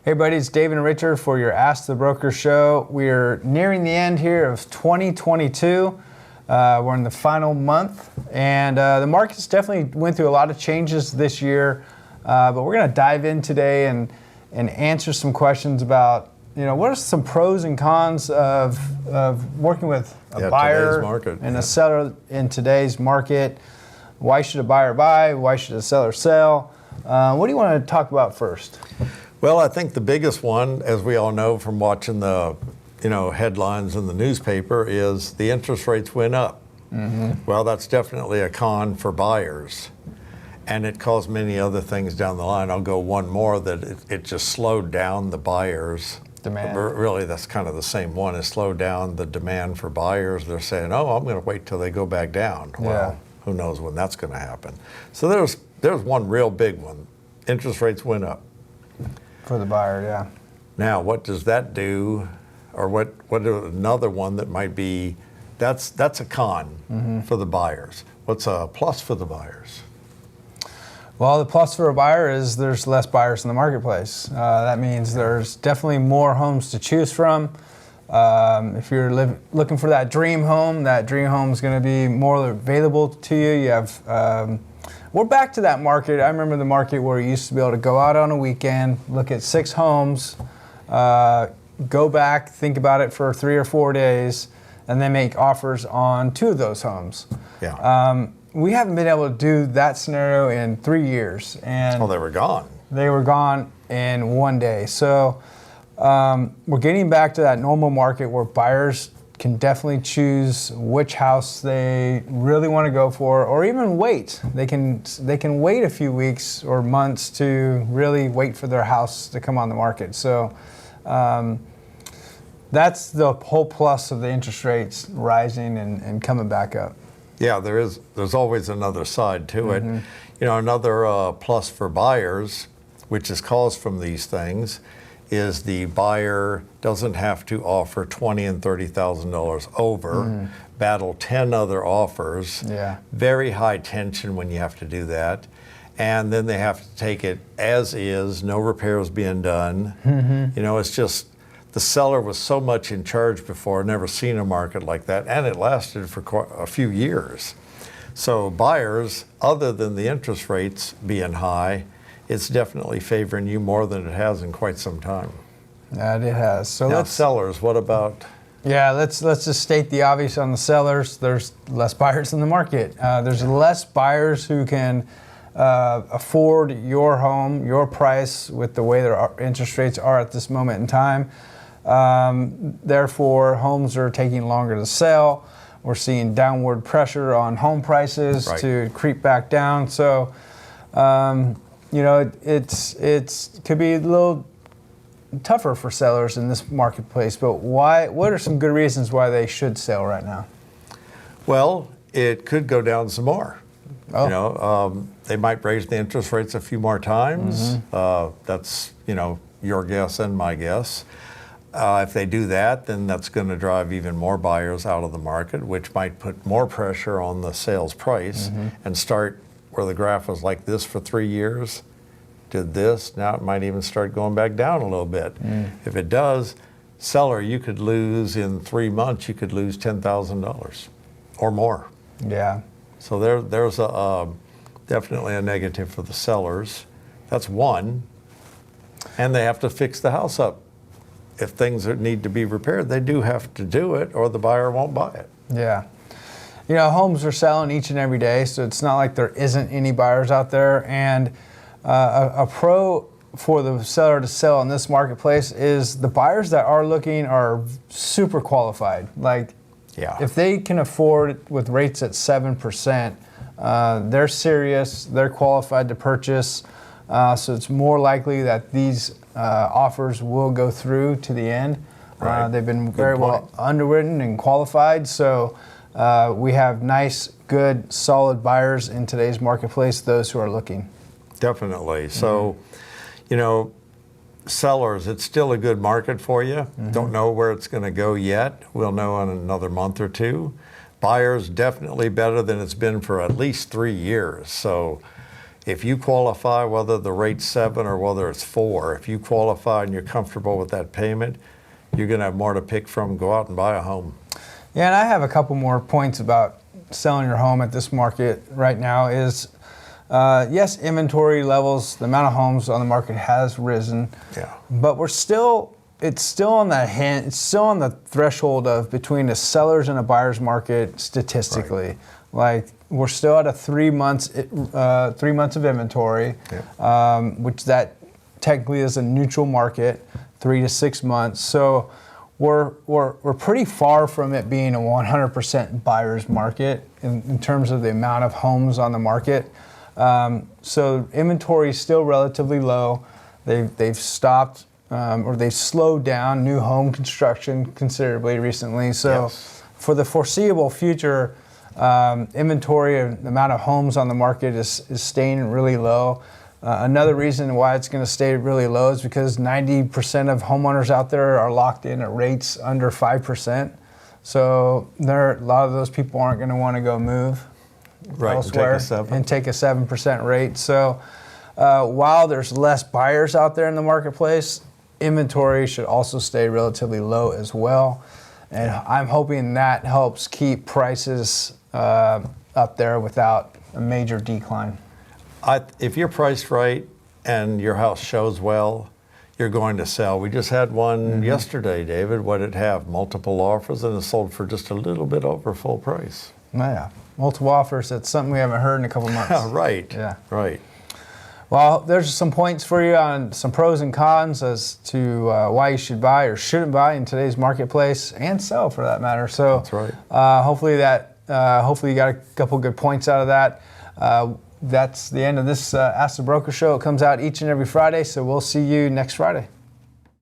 Hey buddy, it's David and Richard for your Ask the Broker show. We're nearing the end here of 2022. We're in the final month, and the markets definitely went through a lot of changes this year. But we're going to dive in today and answer some questions about, what are some pros and cons of working with a buyer and a seller in today's market. Why should a buyer buy? Why should a seller sell? What do you want to talk about first? Well, I think the biggest one, as we all know from watching the headlines in the newspaper, is the interest rates went up. Mm-hmm. Well, that's definitely a con for buyers. And it caused many other things down the line. I'll go one more, that it just slowed down the buyers' demand. Really, that's kind of the same one. It slowed down the demand for buyers. They're saying, oh, I'm going to wait till they go back down. Yeah. Well, who knows when that's going to happen. So there's one real big one. Interest rates went up. For the buyer, yeah. Now, what does that do, or what another one that might be, that's a con for the buyers. What's a plus for the buyers? Well, the plus for a buyer is there's less buyers in the marketplace. That means there's definitely more homes to choose from. If you're looking for that dream home is going to be more available to you. You have... We're back to that market. I remember the market where you used to be able to go out on a weekend, look at 6 homes, go back, think about it for 3 or 4 days, and then make offers on 2 of those homes. Yeah. We haven't been able to do that scenario in 3 years. And they were gone. They were gone in 1 day. So we're getting back to that normal market where buyers can definitely choose which house they really want to go for, or even wait. They can wait a few weeks or months to really wait for their house to come on the market. So that's the whole plus of the interest rates rising and coming back up. Yeah, there's always another side to it. Another plus for buyers, which is caused from these things, is the buyer doesn't have to offer $20,000 and $30,000 over, battle 10 other offers. Yeah. Very high tension when you have to do that. And then they have to take it as is, no repairs being done. It's just, the seller was so much in charge before, never seen a market like that, and it lasted for a few years. So buyers, other than the interest rates being high, it's definitely favoring you more than it has in quite some time. That it has. So now, sellers, what about? Yeah, let's just state the obvious on the sellers. There's less buyers in the market. There's less buyers who can afford your home, your price, with the way their interest rates are at this moment in time. Therefore, homes are taking longer to sell. We're seeing downward pressure on home prices to creep back down. So, it's could be a little tougher for sellers in this marketplace. But why? What are some good reasons why they should sell right now? Well, it could go down some more. Oh. They might raise the interest rates a few more times. That's your guess and my guess. If they do that, then that's going to drive even more buyers out of the market, which might put more pressure on the sales price and start where the graph was like this for 3 years, did this, now it might even start going back down a little bit. If it does, seller, you could lose in 3 months, you could lose $10,000 or more. Yeah. So there's definitely a negative for the sellers. That's one. And they have to fix the house up. If things need to be repaired, they do have to do it, or the buyer won't buy it. Yeah. Homes are selling each and every day, so it's not like there isn't any buyers out there. And a pro for the seller to sell in this marketplace is the buyers that are looking are super qualified. If they can afford with rates at 7%, they're serious, they're qualified to purchase. So it's more likely that these offers will go through to the end. They've been very well underwritten and qualified. So we have nice, good, solid buyers in today's marketplace, those who are looking. Definitely. So, sellers, it's still a good market for you. Don't know where it's going to go yet. We'll know in another month or two. Buyers, definitely better than it's been for at least 3 years. So, If you qualify, whether the rate's 7 or whether it's 4, if you qualify and you're comfortable with that payment, you're going to have more to pick from. Go out and buy a home. Yeah, and I have a couple more points about selling your home at this market right now is, yes, inventory levels, the amount of homes on the market has risen, Yeah. but it's still on it's still on the threshold of between a seller's and a buyer's market statistically. Right. Like we're still at a 3 months of inventory, which that technically is a neutral market, 3 to 6 months. So we're pretty far from it being a 100% buyer's market in terms of the amount of homes on the market. So inventory is still relatively low. They've stopped or they've slowed down new home construction considerably recently. So Yes. for the foreseeable future, inventory and the amount of homes on the market is staying really low. Another reason why it's going to stay really low is because 90% of homeowners out there are locked in at rates under 5%. So a lot of those people aren't going to want to go move Right, elsewhere and take a 7% rate. So while there's less buyers out there in the marketplace, inventory should also stay relatively low as well. And I'm hoping that helps keep prices up there without a major decline. If you're priced right and your house shows well, you're going to sell. We just had one yesterday, David. What did it have? Multiple offers, and it sold for just a little bit over full price. Yeah, multiple offers. That's something we haven't heard in a couple months. Right. Yeah. Right. Well, there's some points for you on some pros and cons as to why you should buy or shouldn't buy in today's marketplace and sell for that matter. So That's right. Hopefully you got a couple good points out of that. That's the end of this Ask the Broker show. It comes out each and every Friday, so we'll see you next Friday.